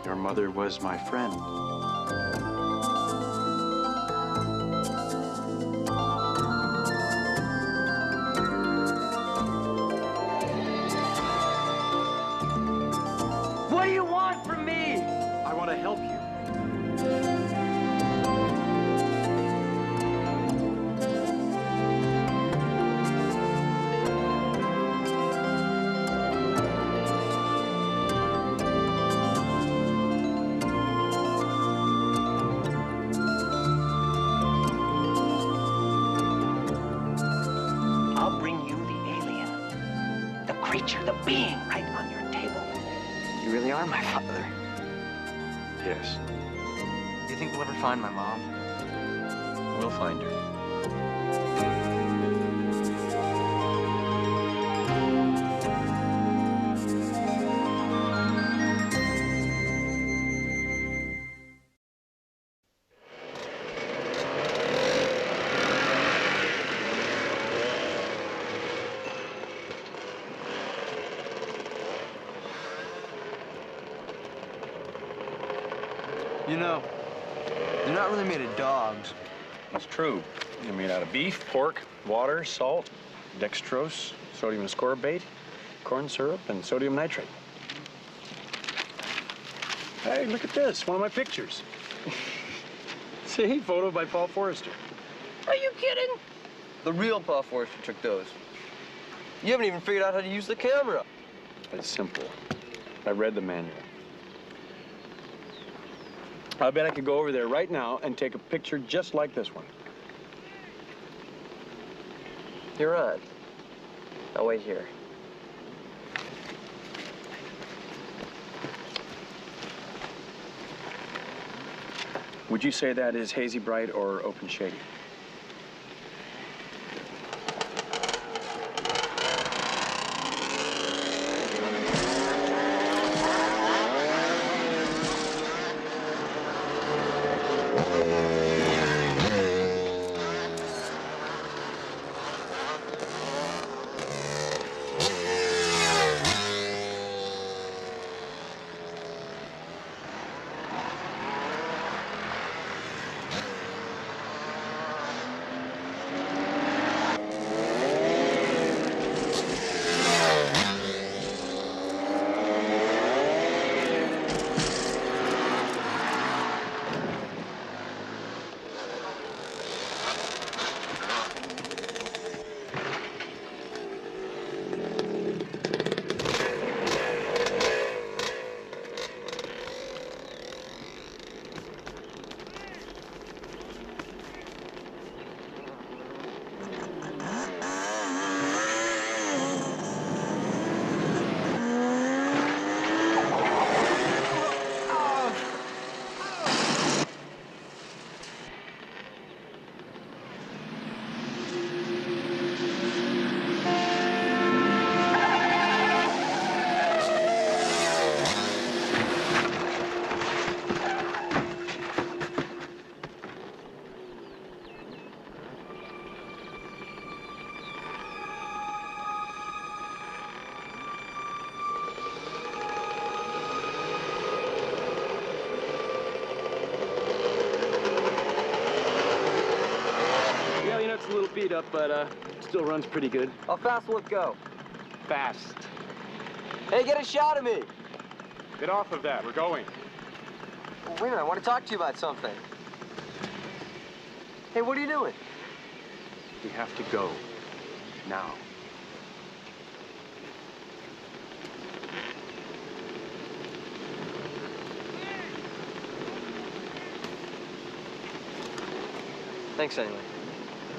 Your mother was my friend. What do you want from me? I want to help you. I'll bring you the alien, the creature, the being right on your table. You really are my father. Yes, Do you think we'll ever find my mom? we'll find her. You know, they're not really made of dogs. That's true. They're made out of beef, pork, water, salt, dextrose, sodium ascorbate, corn syrup, and sodium nitrate. Hey, look at this, one of my pictures. See, photo by Paul Forrester. Are you kidding? The real Paul Forrester took those. You haven't even figured out how to use the camera. It's simple. I read the manual. I bet I could go over there right now and take a picture just like this one. You're on. I'll wait here. Would you say that is hazy bright or open shady? It's a little beat up, but still runs pretty good. How fast will it go? Fast. Hey, get a shot of me. Get off of that. We're going. Well, wait a minute, I want to talk to you about something. Hey, what are you doing? We have to go. Now. Thanks anyway.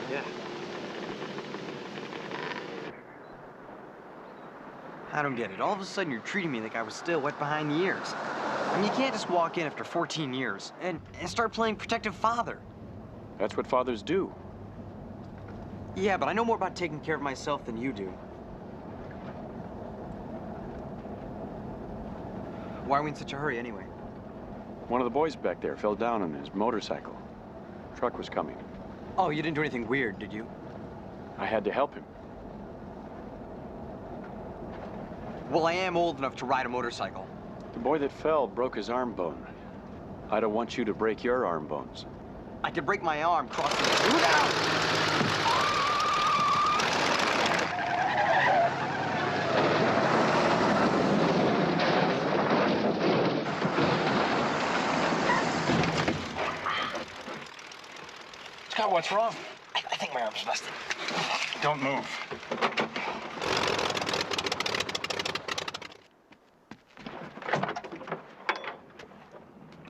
Yeah. I don't get it. All of a sudden, you're treating me like I was still wet behind the ears. I mean, you can't just walk in after 14 years and start playing protective father. That's what fathers do. Yeah, but I know more about taking care of myself than you do. Why are we in such a hurry anyway? One of the boys back there fell down on his motorcycle. Truck was coming. Oh, you didn't do anything weird, did you? I had to help him. Well, I am old enough to ride a motorcycle. The boy that fell broke his arm bone. I don't want you to break your arm bones. I could break my arm crossing the road out. Scott, what's wrong? I think my arm's busted. Don't move.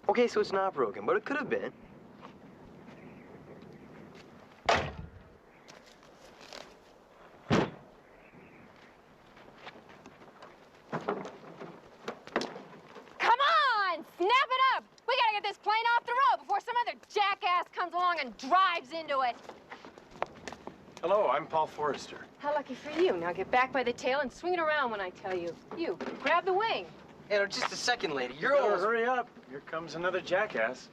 Okay, so it's not broken, but it could have been. Come on! Snap it up! We gotta get this plane off the road before some other jackass comes along and drives into it. Hello, I'm Paul Forrester. How lucky for you. Now get back by the tail and swing it around when I tell you. You, grab the wing. Hey, no, just a second, lady. You're Better almost... hurry up. Here comes another jackass.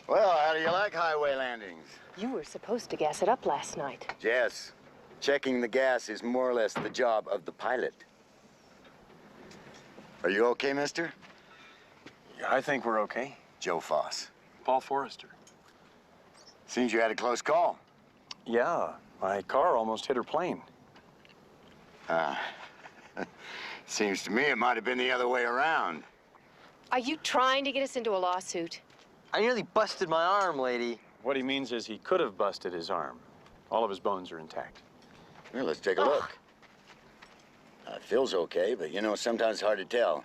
Well, how do you like highway landings? You were supposed to gas it up last night. Jess, checking the gas is more or less the job of the pilot. Are you okay, mister? Yeah, I think we're okay. Joe Foss. Paul Forrester. Seems you had a close call. Yeah, my car almost hit her plane. Seems to me it might have been the other way around. Are you trying to get us into a lawsuit? I nearly busted my arm, lady. What he means is he could have busted his arm. All of his bones are intact. Well, let's take a look. It feels okay, but you know, sometimes it's hard to tell.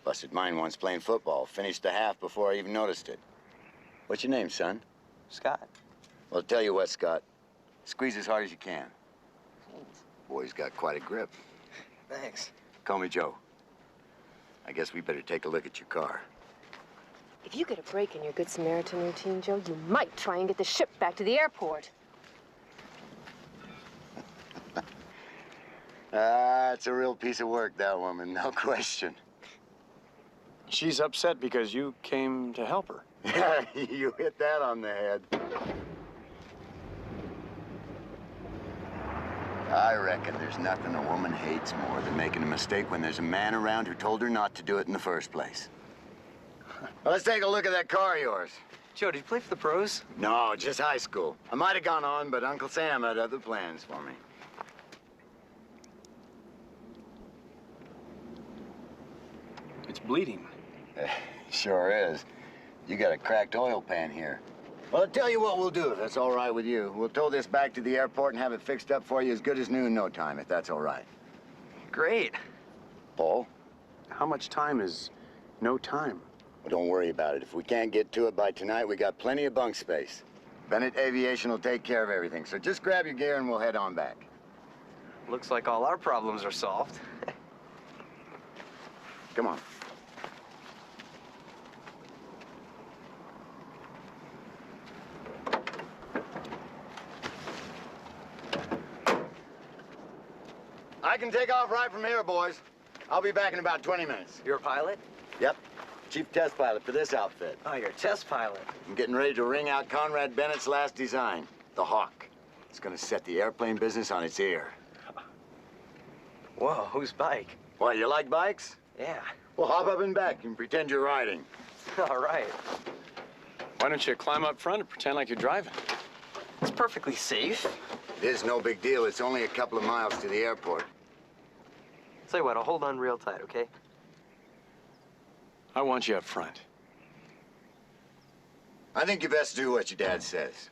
Busted mine once playing football. Finished the half before I even noticed it. What's your name, son? Scott. Well, tell you what, Scott. Squeeze as hard as you can. Boy's got quite a grip. Thanks. Call me Joe. I guess we better take a look at your car. If you get a break in your Good Samaritan routine, Joe, you might try and get the ship back to the airport. It's a real piece of work, that woman, no question. She's upset because you came to help her. Yeah, you hit that on the head. I reckon there's nothing a woman hates more than making a mistake when there's a man around who told her not to do it in the first place. Well, let's take a look at that car of yours. Joe, did you play for the pros? No, just high school. I might have gone on, but Uncle Sam had other plans for me. It's bleeding. Sure is. You got a cracked oil pan here. Well, I'll tell you what we'll do, if that's all right with you. We'll tow this back to the airport and have it fixed up for you as good as new in no time, if that's all right. Great. Paul? How much time is no time? Well, don't worry about it. If we can't get to it by tonight, we got plenty of bunk space. Bennett Aviation will take care of everything, so just grab your gear and we'll head on back. Looks like all our problems are solved. Come on. I can take off right from here, boys. I'll be back in about 20 minutes. You're a pilot? Yep. Chief test pilot for this outfit. Oh, you're a test pilot. I'm getting ready to ring out Conrad Bennett's last design, the Hawk. It's gonna set the airplane business on its ear. Whoa, whose bike? What, you like bikes? Yeah. Well, hop up and back and pretend you're riding. All right. Why don't you climb up front and pretend like you're driving? It's perfectly safe. It is no big deal. It's only a couple of miles to the airport. Tell you what, I'll hold on real tight, okay? I want you up front. I think you best do what your dad says.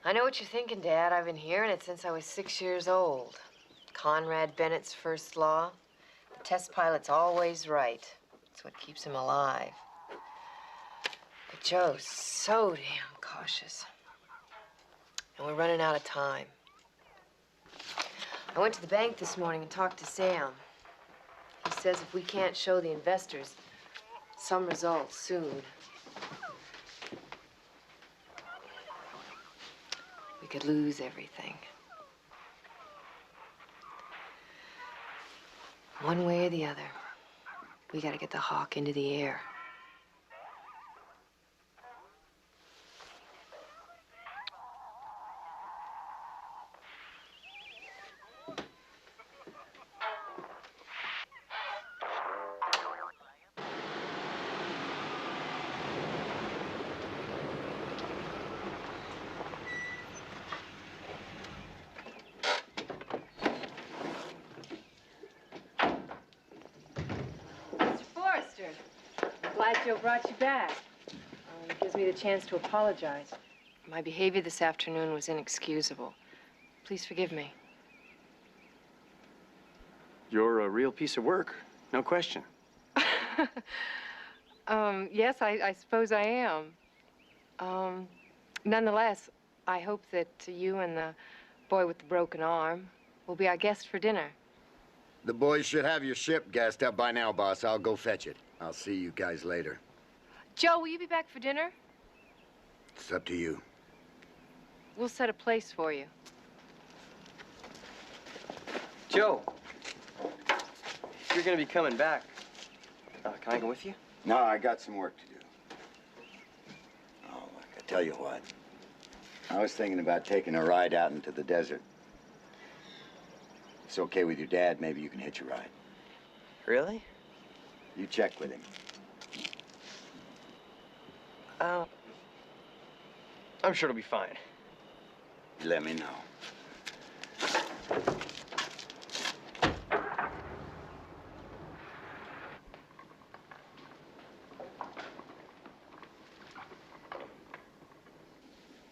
I know what you're thinking, Dad. I've been hearing it since I was 6 years old. Conrad Bennett's first law. The test pilot's always right. It's what keeps him alive. But Joe's so damn cautious. And we're running out of time. I went to the bank this morning and talked to Sam. He says if we can't show the investors some results soon, we could lose everything. One way or the other, we gotta get the Hawk into the air. Glad Joe brought you back. It gives me the chance to apologize. My behavior this afternoon was inexcusable. Please forgive me. You're a real piece of work, no question. Yes, I suppose I am. Nonetheless, I hope that you and the boy with the broken arm will be our guest for dinner. The boys should have your ship gassed up by now, boss. I'll go fetch it. I'll see you guys later. Joe, will you be back for dinner? It's up to you. We'll set a place for you. Joe, if you're gonna be coming back, can I go with you? No, I got some work to do. Oh, look, I tell you what. I was thinking about taking a ride out into the desert. If it's okay with your dad, maybe you can hitch a ride. Really? You check with him. I'm sure it'll be fine. You let me know.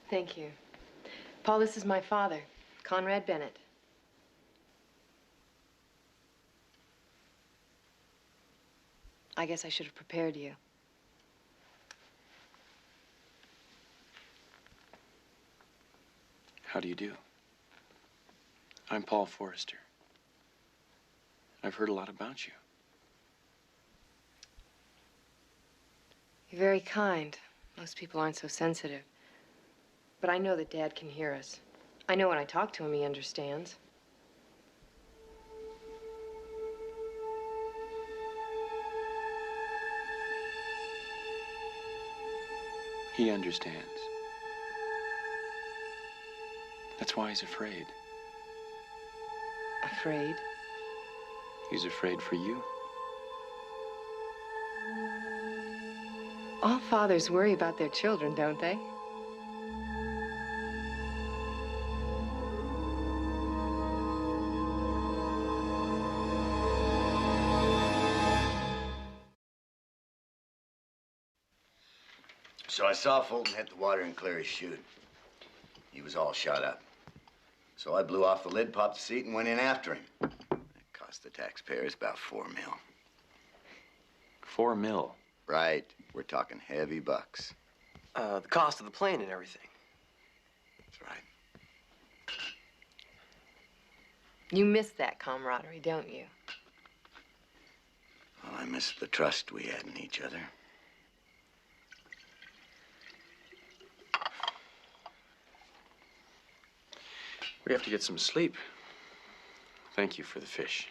Thank you. Paul, this is my father, Conrad Bennett. I guess I should have prepared you. How do you do? I'm Paul Forrester. I've heard a lot about you. You're very kind. Most people aren't so sensitive. But I know that Dad can hear us. I know when I talk to him, he understands. He understands. That's why he's afraid. Afraid? He's afraid for you. All fathers worry about their children, don't they? So I saw Fulton hit the water and clear his chute. He was all shot up. So I blew off the lid, popped the seat, and went in after him. It cost the taxpayers about $4 million. $4 million. Right. We're talking heavy bucks. The cost of the plane and everything. That's right. You miss that camaraderie, don't you? Well, I miss the trust we had in each other. We have to get some sleep. Thank you for the fish.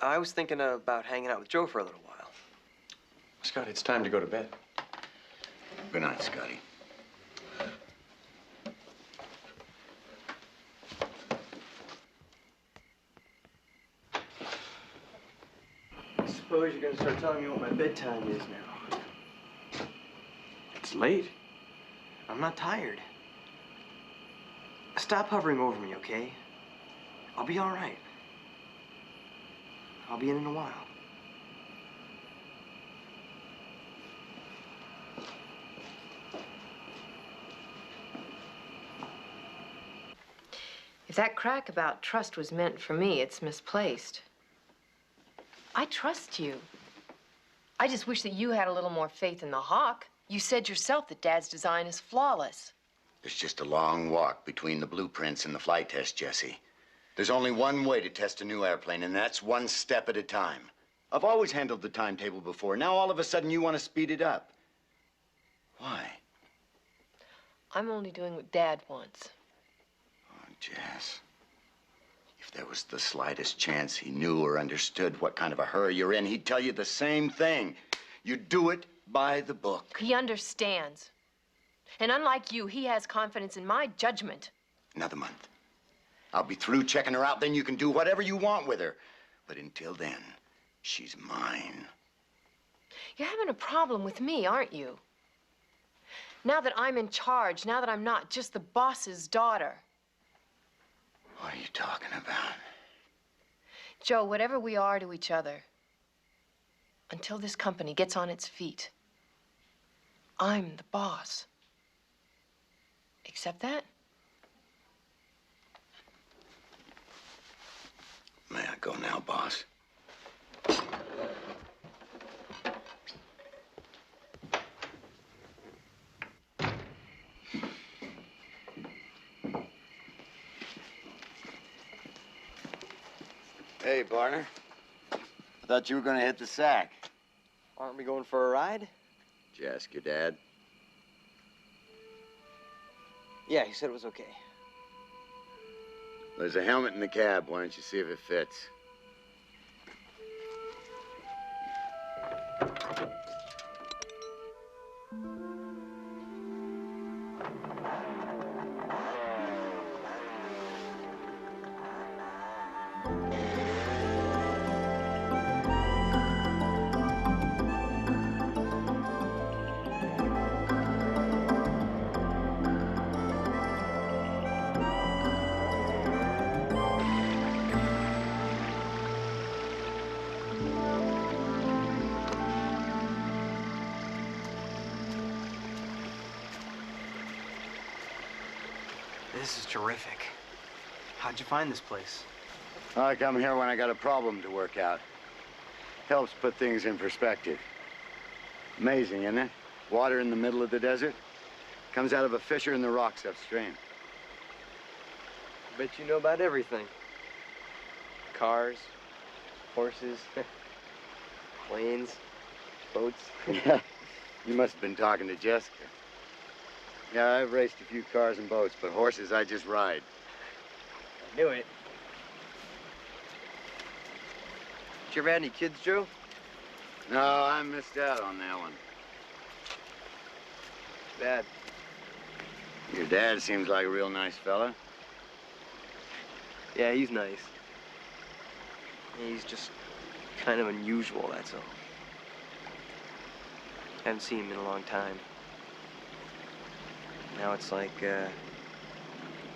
I was thinking about hanging out with Joe for a little while. Scott, it's time to go to bed. Good night, Scotty. I suppose you're gonna start telling me what my bedtime is now. It's late. I'm not tired. Stop hovering over me, okay? I'll be all right. I'll be in a while. If that crack about trust was meant for me, it's misplaced. I trust you. I just wish that you had a little more faith in the hawk. You said yourself that Dad's design is flawless. There's just a long walk between the blueprints and the flight test, Jesse. There's only one way to test a new airplane, and that's one step at a time. I've always handled the timetable before. Now all of a sudden you want to speed it up. Why? I'm only doing what Dad wants. Oh, Jess. If there was the slightest chance he knew or understood what kind of a hurry you're in, he'd tell you the same thing. You do it by the book. He understands. And unlike you, he has confidence in my judgment. Another month. I'll be through checking her out, then you can do whatever you want with her. But until then, she's mine. You're having a problem with me, aren't you? Now that I'm in charge, now that I'm not just the boss's daughter. What are you talking about? Joe, whatever we are to each other, until this company gets on its feet, I'm the boss. Accept that? May I go now, boss? Hey, partner. I thought you were gonna hit the sack. Aren't we going for a ride? Did you ask your dad? Yeah, he said it was okay. There's a helmet in the cab. Why don't you see if it fits? This is terrific. How'd you find this place? I come here when I got a problem to work out. Helps put things in perspective. Amazing, isn't it? Water in the middle of the desert. Comes out of a fissure in the rocks upstream. I bet you know about everything. Cars, horses, planes, boats. You must have been talking to Jessica. Yeah, I've raced a few cars and boats, but horses I just ride. I knew it. Did you ever have any kids, Joe? No, I missed out on that one. Dad. Your dad seems like a real nice fella. Yeah, he's nice. He's just kind of unusual, that's all. Haven't seen him in a long time. Now it's like,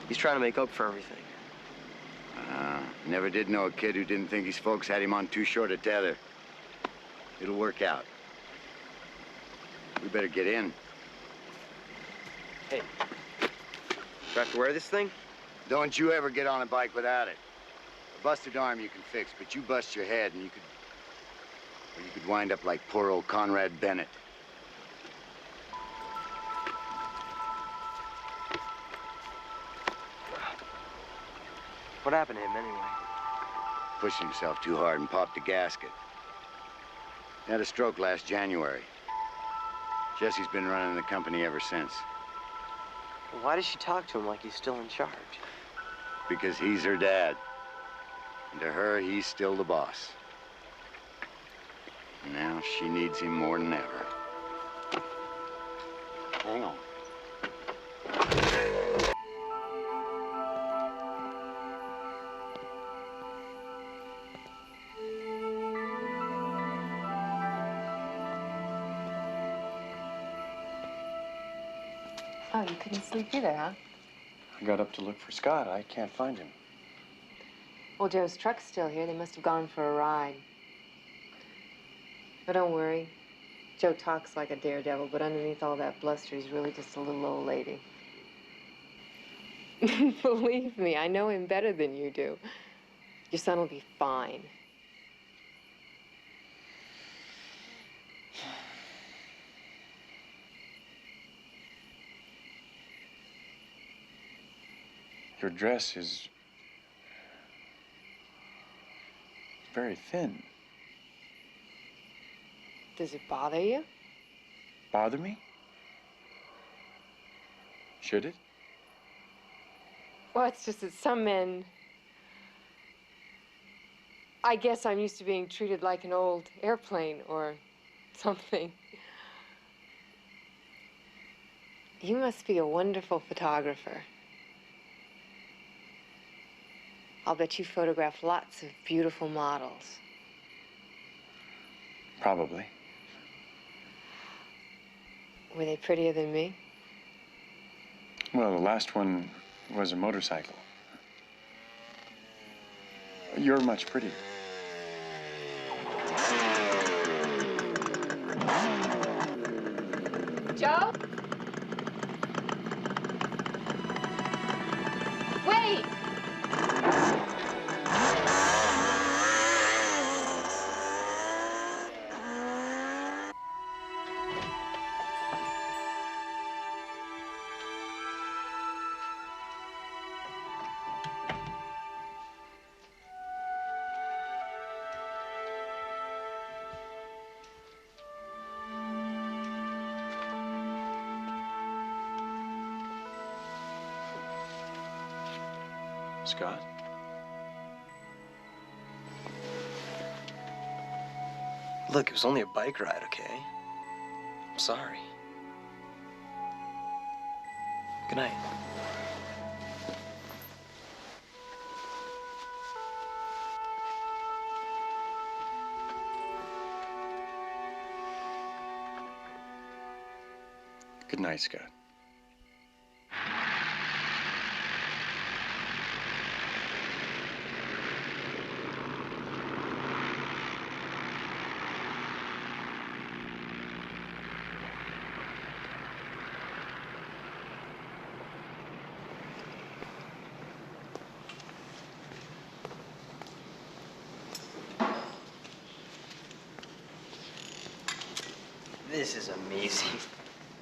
he's trying to make up for everything. Never did know a kid who didn't think his folks had him on too short a tether. It'll work out. We better get in. Hey, do I have to wear this thing? Don't you ever get on a bike without it. A busted arm you can fix, but you bust your head and you could wind up like poor old Conrad Bennett. What happened to him, anyway? Pushed himself too hard and popped a gasket. He had a stroke last January. Jesse's been running the company ever since. Well, why does she talk to him like he's still in charge? Because he's her dad. And to her, he's still the boss. Now she needs him more than ever. Hang on. Oh, you couldn't sleep either, huh? I got up to look for Scott. I can't find him. Well, Joe's truck's still here. They must have gone for a ride. But don't worry. Joe talks like a daredevil, but underneath all that bluster, he's really just a little old lady. Believe me, I know him better than you do. Your son will be fine. Your dress is very thin. Does it bother you? Bother me? Should it? Well, it's just that some men... I guess I'm used to being treated like an old airplane or something. You must be a wonderful photographer. I'll bet you photograph lots of beautiful models. Probably. Were they prettier than me? Well, the last one was a motorcycle. You're much prettier. Joe? Wait! Scott? Look, it was only a bike ride, okay? I'm sorry. Good night. Good night, Scott. This is amazing.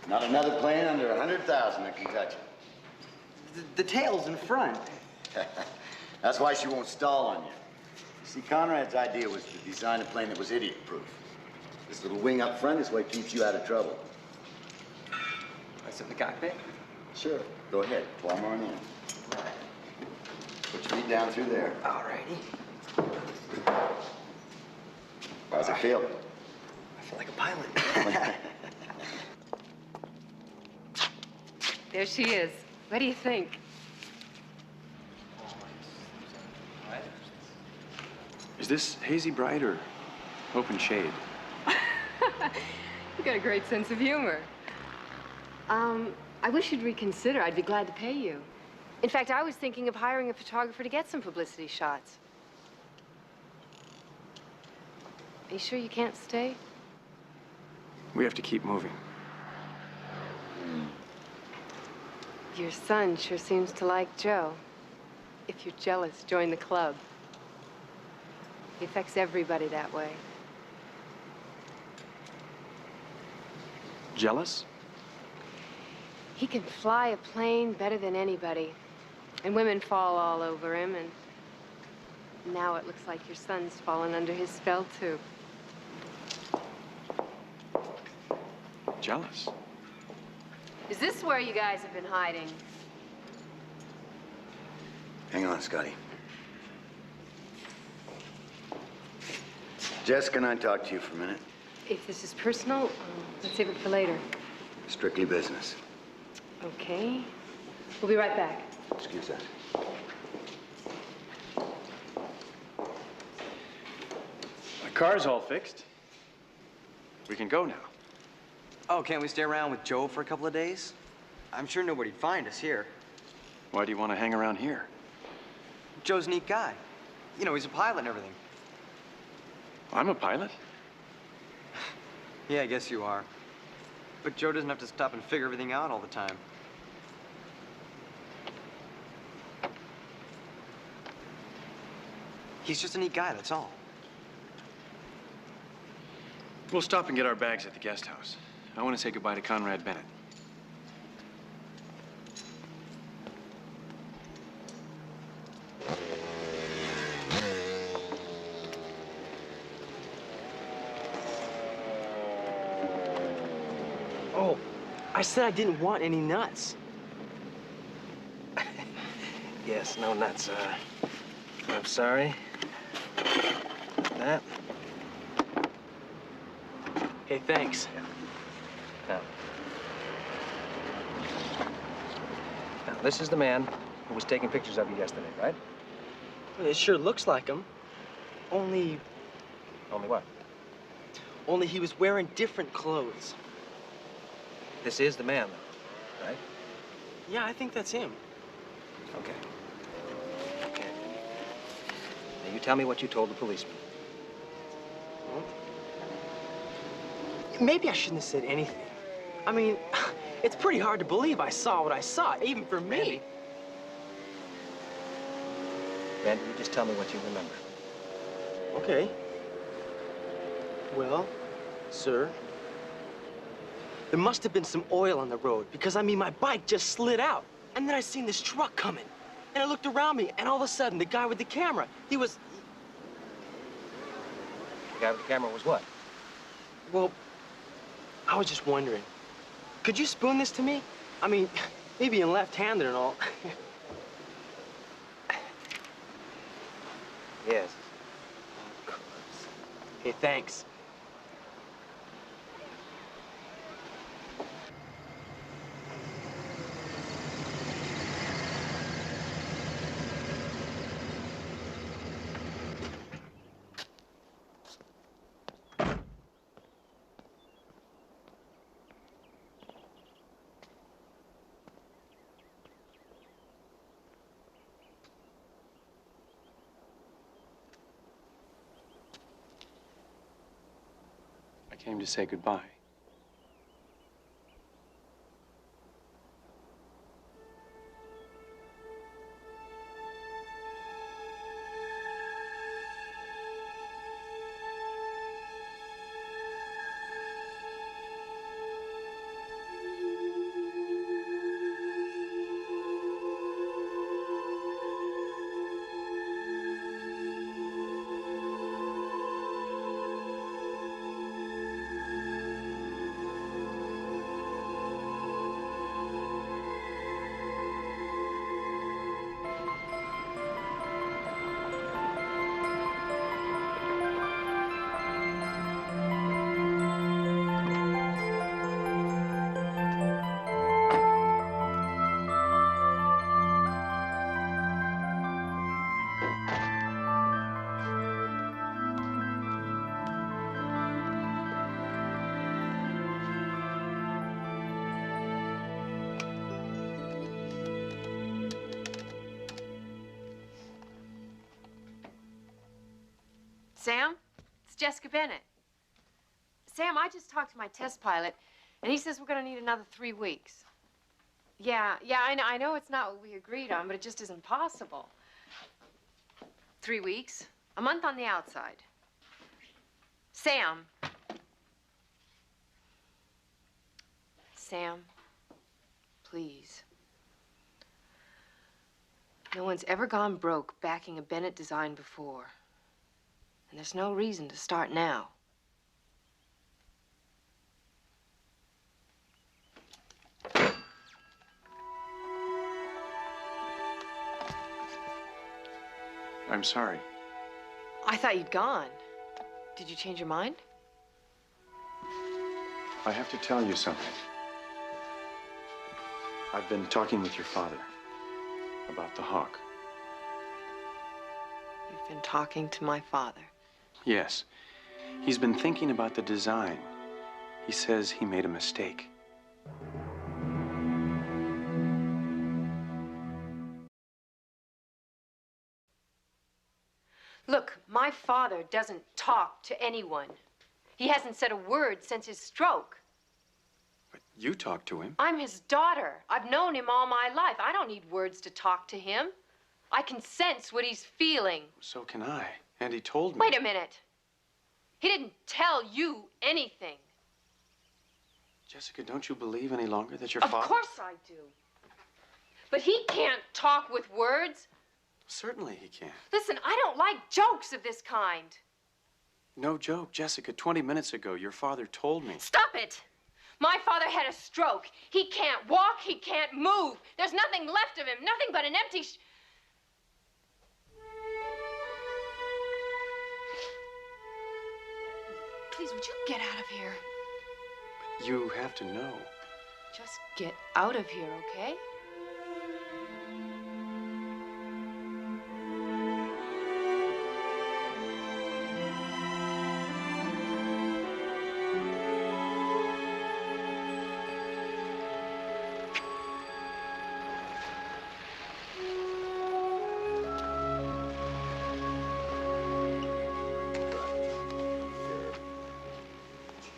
Not another plane under 100,000 that can touch it. The tail's in front. That's why she won't stall on you. See, Conrad's idea was to design a plane that was idiot-proof. This little wing up front is what keeps you out of trouble. I sit in the cockpit? Sure. Go ahead. Climb on in. Put your feet down through there. Alrighty. How's it feel? I feel like a pilot. There she is. What do you think? Is this hazy bright or open shade? You got a great sense of humor. I wish you'd reconsider. I'd be glad to pay you. In fact, I was thinking of hiring a photographer to get some publicity shots. Are you sure you can't stay? We have to keep moving. Your son sure seems to like Joe. If you're jealous, join the club. He affects everybody that way. Jealous? He can fly a plane better than anybody. And women fall all over him, and now it looks like your son's fallen under his spell, too. Jealous? Is this where you guys have been hiding? Hang on, Scotty. Jess, can I talk to you for a minute? If this is personal, let's save it for later. Strictly business. Okay. We'll be right back. Excuse that. My car's all fixed. We can go now. Oh, can't we stay around with Joe for a couple of days? I'm sure nobody'd find us here. Why do you want to hang around here? Joe's a neat guy. You know, he's a pilot and everything. I'm a pilot. Yeah, I guess you are. But Joe doesn't have to stop and figure everything out all the time. He's just a neat guy, that's all. We'll stop and get our bags at the guest house. I want to say goodbye to Conrad Bennett. Oh, I said I didn't want any nuts. Yes, no nuts. I'm sorry. That. Hey, thanks. Now, this is the man who was taking pictures of you yesterday, right? It sure looks like him. Only what? Only he was wearing different clothes. This is the man, though, right? Yeah, I think that's him. Okay. Okay. Now, you tell me what you told the policeman. Well, maybe I shouldn't have said anything. I mean, it's pretty hard to believe I saw what I saw, even for me. Randy, you just tell me what you remember. Okay. Well, sir, there must have been some oil on the road because, I mean, my bike just slid out. And then I seen this truck coming. And I looked around me, and all of a sudden, the guy with the camera, he was... The guy with the camera was what? Well, I was just wondering, could you spoon this to me? I mean, maybe in left-handed and all. Yes. Of course. Hey, thanks. I came to say goodbye. Sam, it's Jessica Bennett. Sam, I just talked to my test pilot, and he says we're going to need another 3 weeks. Yeah, I know it's not what we agreed on, but it just isn't possible. 3 weeks, a month on the outside. Sam. Sam, please. No one's ever gone broke backing a Bennett design before. And there's no reason to start now. I'm sorry. I thought you'd gone. Did you change your mind? I have to tell you something. I've been talking with your father about the Hawk. You've been talking to my father. Yes. He's been thinking about the design. He says he made a mistake. Look, my father doesn't talk to anyone. He hasn't said a word since his stroke. But you talked to him. I'm his daughter. I've known him all my life. I don't need words to talk to him. I can sense what he's feeling. So can I. And he told me. Wait a minute. He didn't tell you anything. Jessica, don't you believe any longer that your father... Of course I do. But he can't talk with words. Certainly he can. Listen, I don't like jokes of this kind. No joke, Jessica. 20 minutes ago, your father told me. Stop it! My father had a stroke. He can't walk, he can't move. There's nothing left of him, nothing but an empty... Please, would you get out of here? But you have to know. Just get out of here, okay?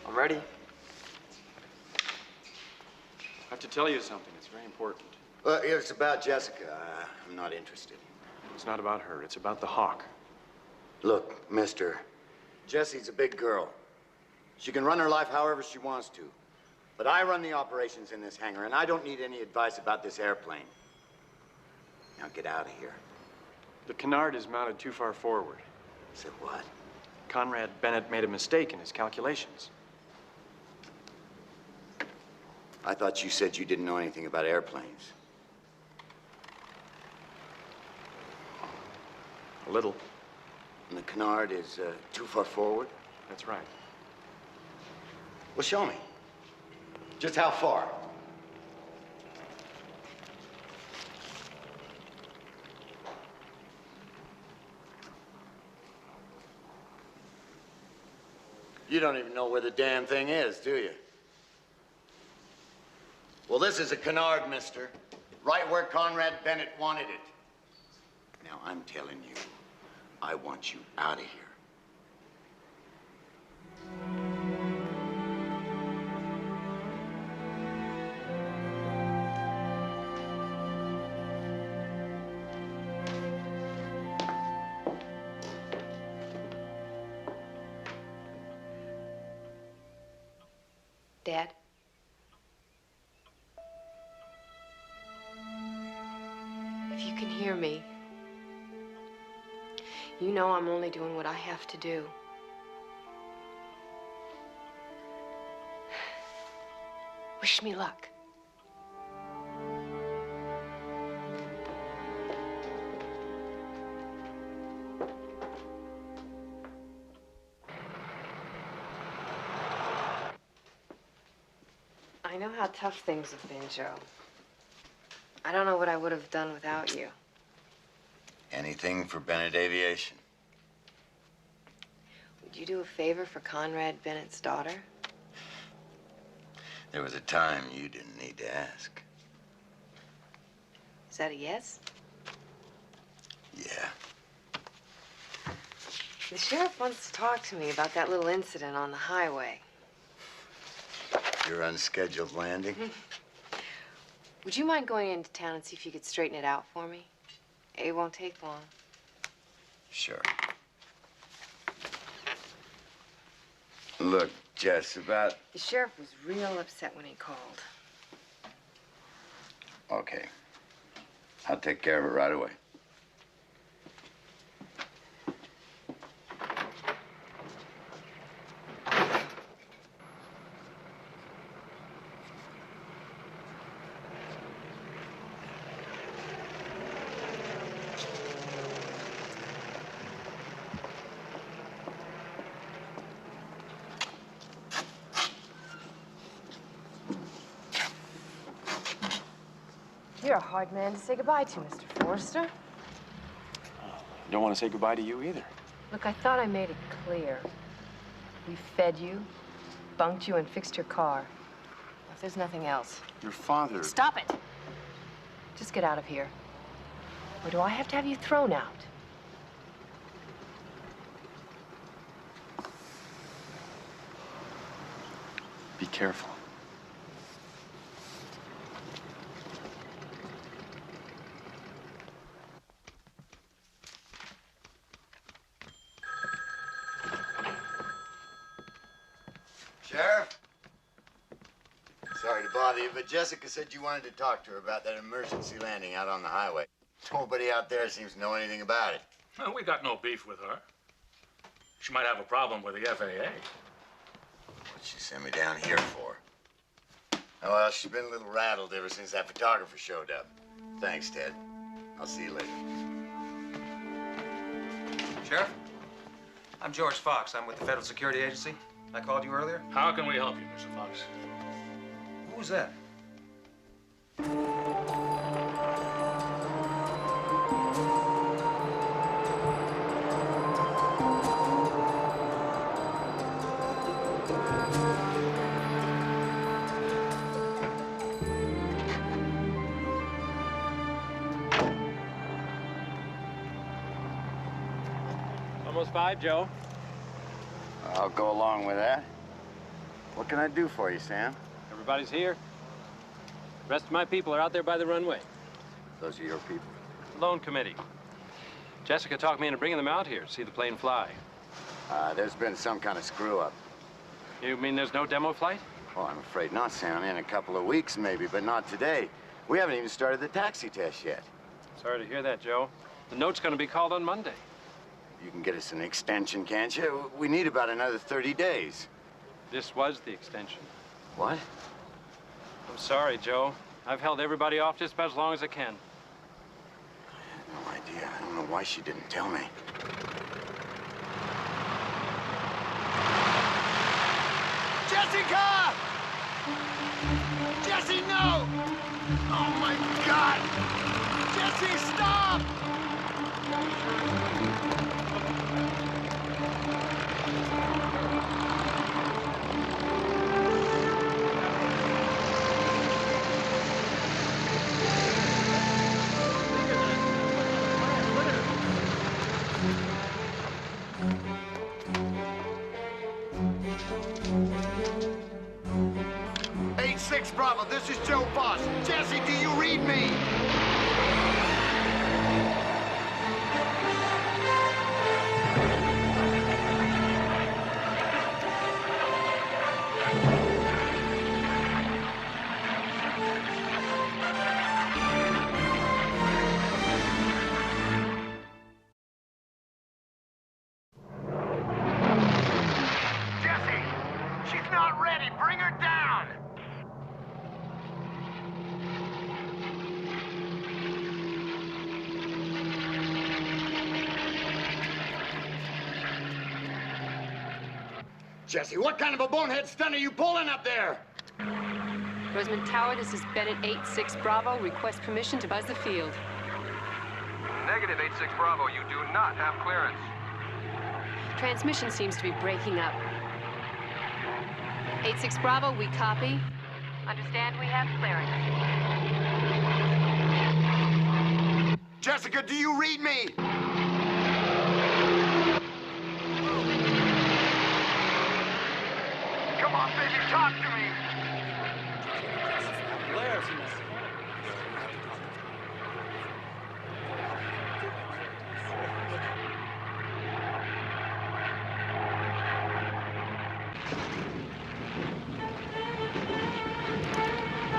I'm ready. I have to tell you something. It's very important. Well, it's about Jessica. I'm not interested. It's not about her. It's about the hawk. Look, mister, Jessie's a big girl. She can run her life however she wants to. But I run the operations in this hangar, and I don't need any advice about this airplane. Now get out of here. The canard is mounted too far forward. Said what? Conrad Bennett made a mistake in his calculations. I thought you said you didn't know anything about airplanes. A little. And the canard is too far forward? That's right. Well, show me. Just how far? You don't even know where the damn thing is, do you? Well, this is a canard, mister. Right where Conrad Bennett wanted it. Now, I'm telling you, I want you out of here. Dad? If you can hear me, you know I'm only doing what I have to do. Wish me luck. I know how tough things have been, Joe. I don't know what I would have done without you. Anything for Bennett Aviation. Would you do a favor for Conrad Bennett's daughter? There was a time you didn't need to ask. Is that a yes? Yeah. The sheriff wants to talk to me about that little incident on the highway. Your unscheduled landing? Would you mind going into town and see if you could straighten it out for me? It won't take long. Sure. Look, Jess, about... The sheriff was real upset when he called. Okay. I'll take care of it right away. You're a hard man to say goodbye to, Mr. Forrester. I don't want to say goodbye to you either. Look, I thought I made it clear. We fed you, bunked you, and fixed your car. If there's nothing else. Your father... Stop it! Just get out of here. Or do I have to have you thrown out? careful. Sheriff? Sorry to bother you, but Jessica said you wanted to talk to her about that emergency landing out on the highway. Nobody out there seems to know anything about it. Well, we got no beef with her. She might have a problem with the FAA. What'd she send me down here for? Oh, well, she's been a little rattled ever since that photographer showed up. Thanks, Ted. I'll see you later. Sheriff? I'm George Fox. I'm with the Federal Security Agency. I called you earlier. How can we help you, Mr. Fox? Who was that? Almost 5, Joe. I'll go along with that. What can I do for you, Sam? Everybody's here. The rest of my people are out there by the runway. Those are your people? Loan committee. Jessica talked me into bringing them out here to see the plane fly. There's been some kind of screw-up. You mean there's no demo flight? Well, I'm afraid not, Sam. In a couple of weeks, maybe, but not today. We haven't even started the taxi test yet. Sorry to hear that, Joe. The note's going to be called on Monday. You can get us an extension, can't you? We need about another 30 days. This was the extension. What? I'm sorry, Joe. I've held everybody off just about as long as I can. I had no idea. I don't know why she didn't tell me. Jessica! Jessie, no! Oh, my God! Jessie, stop! Bravo, this is Joe Foss. Jesse, do you read me? Jesse, she's not ready. Bring her down. Jesse, what kind of a bonehead stunt are you pulling up there? Rosamond Tower, this is Bennett 8-6 Bravo. Request permission to buzz the field. Negative 8-6 Bravo, you do not have clearance. Transmission seems to be breaking up. 8-6 Bravo, we copy. Understand we have clearance. Jessica, do you read me? Come on, baby, talk to me.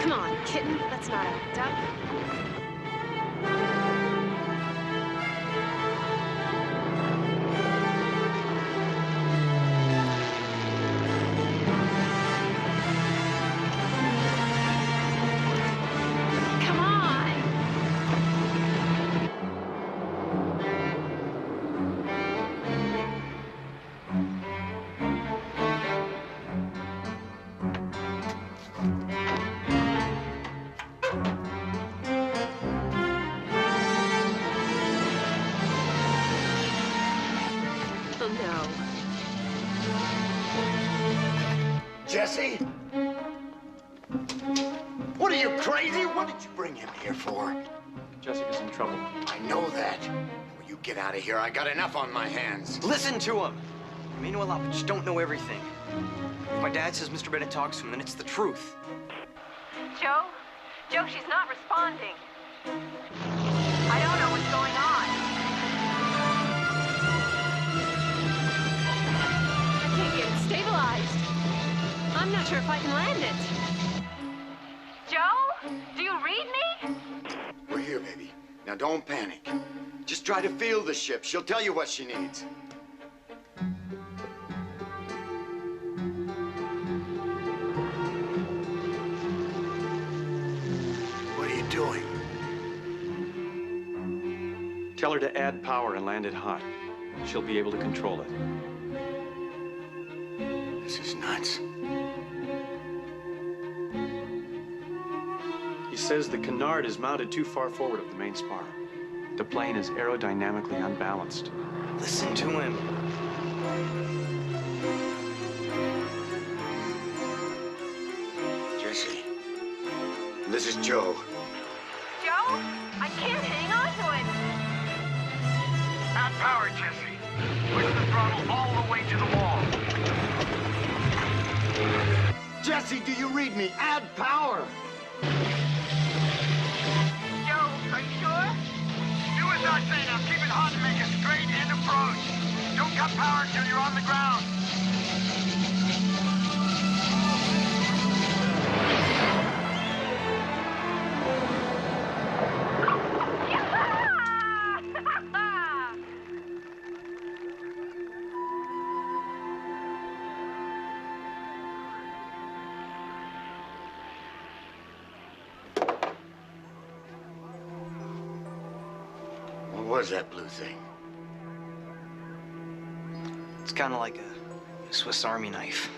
Come on, kitten, let's not act up. Jesse? What are you, crazy? What did you bring him here for? Jessica's in trouble. I know that. Will you get out of here? I got enough on my hands. Listen to him. You may know a lot, but just don't know everything. If my dad says Mr. Bennett talks to him, then it's the truth. Joe? Joe, she's not responding. I don't know what's going on. I can't get it stabilized. I'm not sure if I can land it. Joe? Do you read me? We're here, baby. Now don't panic. Just try to feel the ship. She'll tell you what she needs. What are you doing? Tell her to add power and land it hot. She'll be able to control it. This is nuts. He says the canard is mounted too far forward of the main spar. The plane is aerodynamically unbalanced. Listen to him. Jesse, this is Joe. Joe? I can't hang on to it. Add power, Jesse. Push the throttle all the way to the wall. Jesse, do you read me? Add power! Joe, are you sure? Do as I say now. Keep it hot and make a straight in approach. Don't cut power until you're on the ground. What was that blue thing? It's kind of like a Swiss Army knife.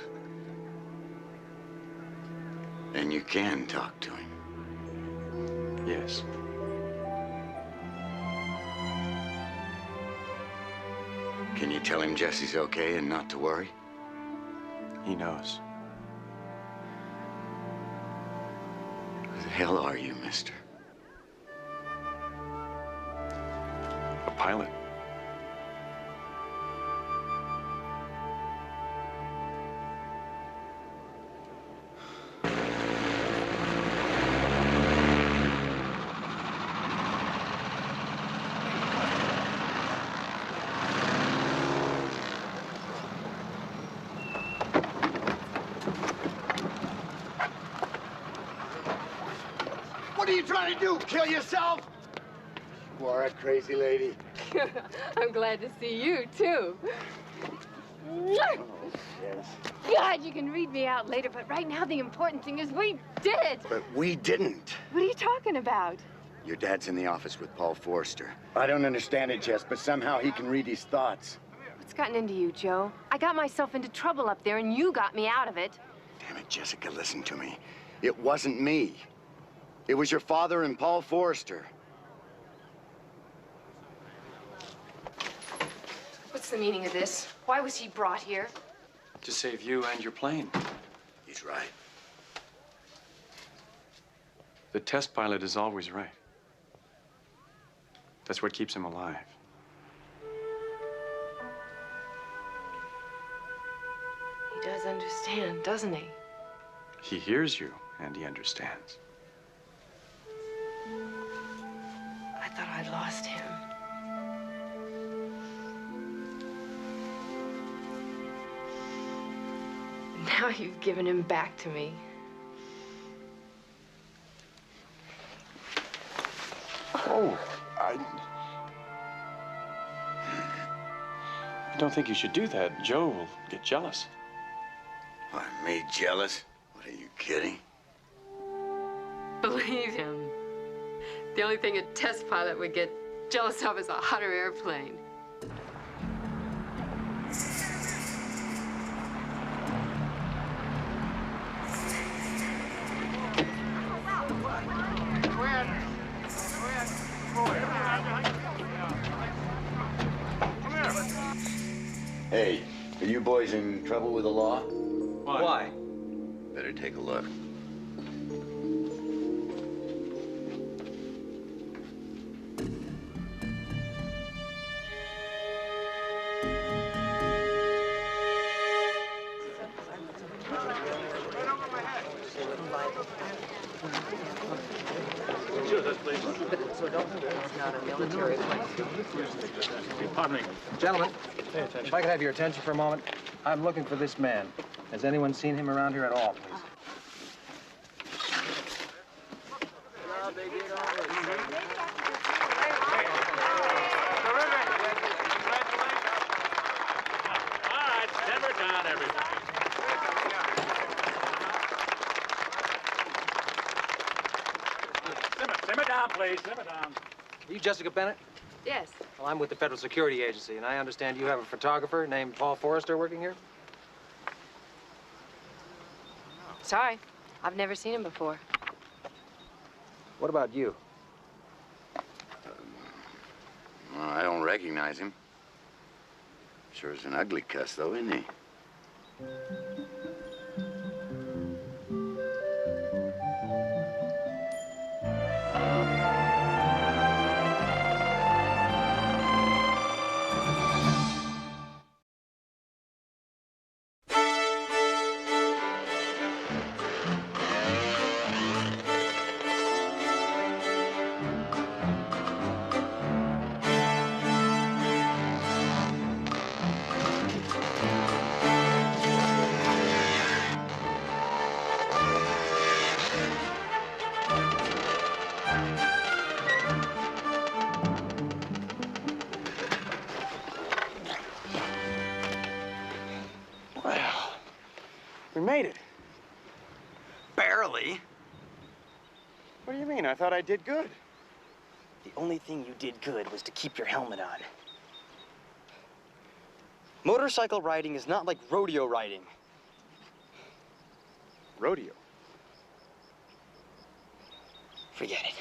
And you can talk to him. Yes. Can you tell him Jesse's okay and not to worry? He knows. Who the hell are you, mister? A pilot. What are you trying to do? Kill yourself? You are a crazy lady. I'm glad to see you, too. Oh, yes. God, you can read me out later, but right now the important thing is we did it. But we didn't. What are you talking about? Your dad's in the office with Paul Forrester. I don't understand it, Jess, but somehow he can read his thoughts. What's gotten into you, Joe? I got myself into trouble up there, and you got me out of it. Damn it, Jessica, listen to me. It wasn't me. It was your father and Paul Forrester. What's the meaning of this? Why was he brought here? To save you and your plane. He's right. The test pilot is always right. That's what keeps him alive. He does understand, doesn't he? He hears you, and he understands. I thought I'd lost him. Now you've given him back to me. Oh, I don't think you should do that. Joe will get jealous. What, me jealous? What, are you kidding? Believe him. The only thing a test pilot would get jealous of is a hotter airplane. Hey, are you boys in trouble with the law? Why? Better take a look. military place. Pardon me. Gentlemen, if I could have your attention for a moment. I'm looking for this man. Has anyone seen him around here at all, please? All right, simmer down, everybody. Simmer down, please. Simmer down. Are you Jessica Bennett? Yes. Well, I'm with the Federal Security Agency, and I understand you have a photographer named Paul Forrester working here? Sorry, I've never seen him before. What about you? Well, I don't recognize him. Sure is an ugly cuss, though, isn't he? We made it. Barely. What do you mean? I thought I did good. The only thing you did good was to keep your helmet on. Motorcycle riding is not like rodeo riding. Rodeo? Forget it.